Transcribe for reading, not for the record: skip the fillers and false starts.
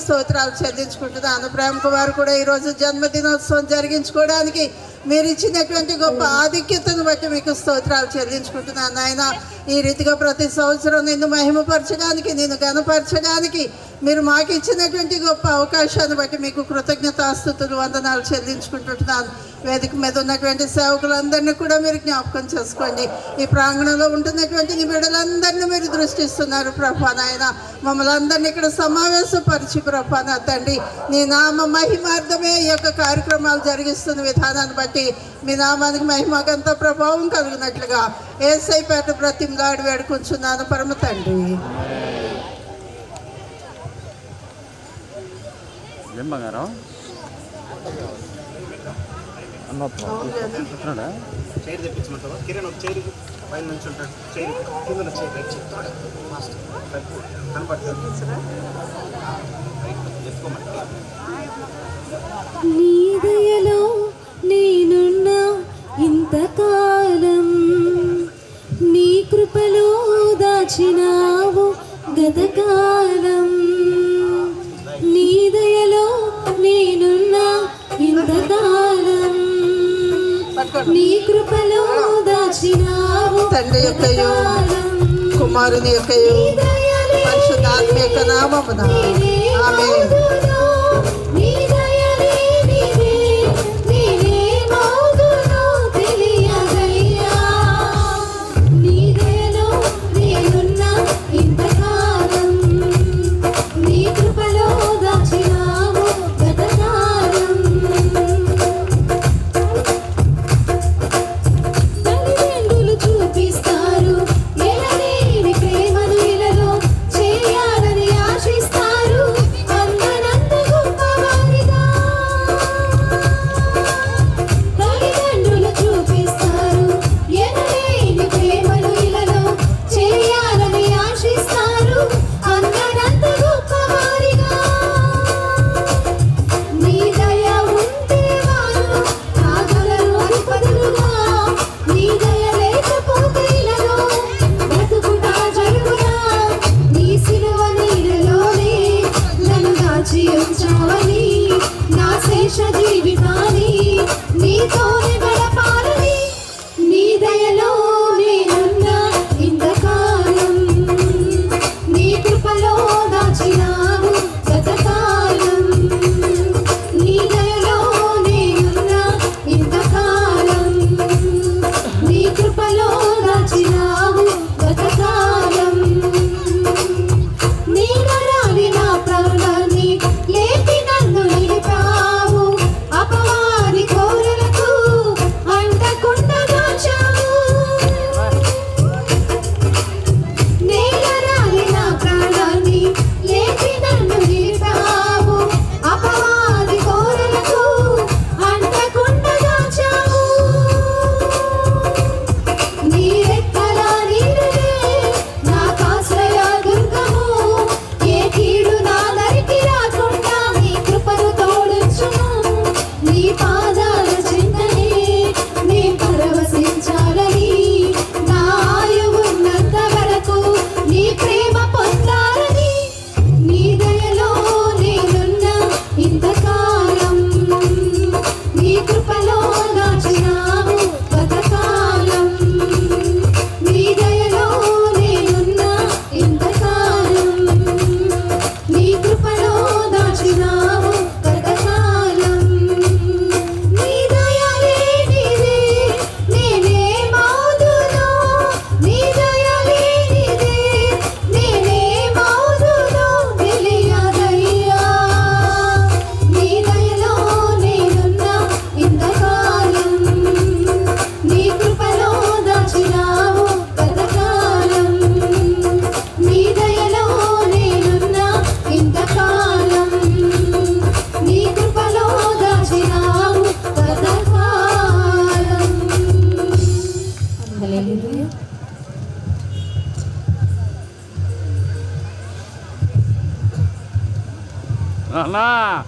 స్తోత్రాలు చెల్లించుకుంటున్నాను. ప్రేమ కుమార్ కూడా ఈరోజు జన్మదినోత్సవం జరిగించుకోవడానికి మీరు ఇచ్చినటువంటి గొప్ప ఆధిక్యతను బట్టి మీకు స్తోత్రాలు చెల్లించుకుంటున్నాను నాయన. ఈ రీతిగా ప్రతి సంవత్సరం నిన్ను మహిమపరచడానికి, నిన్ను ఘనపరచడానికి మీరు మాకు ఇచ్చినటువంటి గొప్ప అవకాశాన్ని బట్టి మీకు కృతజ్ఞతాస్తుతులు, వందనాలు చెల్లించుకుంటున్నాను. వేదిక మీద ఉన్నటువంటి సేవకులందరినీ కూడా మీరు జ్ఞాపకం చేసుకోండి. ఈ ప్రాంగణంలో ఉంటున్నటువంటి నీ బిడ్డలందరినీ మీరు దృష్టిస్తున్నారు ప్రభా నాయన. మమ్మల్ని అందరినీ ఇక్కడ సమావేశపరిచి ప్రభా నా తండ్రి, నీ నామ మహిమార్థమే ఈ యొక్క కార్యక్రమాలు జరిగిస్తున్న విధానాన్ని బట్టి మీ నామానికి మహిమకంత ప్రభావం కలిగినట్లుగా యేసయ్యపేట బ్రతిమలాడి వేడుకుంటున్నాను పరమ తండ్రి. చైర్ తెప్పించమంటావా? కిరణ్ ఒక చైర్ పైన నుంచి ఉంటాడు, చైర్ కింద చైర్ కనపడుతుంది. నీ దయలో నేనున్నా ఇంతకాలం, నీ కృపలో దాచినావు గతకాలం. నీ దయలో నేనున్నా ఇంతకాలం, నీ కృపలో దాచినావు తండ్రి యొక్కయు కుమారుని యొక్కయు పరిశుద్ధాత్మ యొక్క నామమున ఆమేన్. Nah,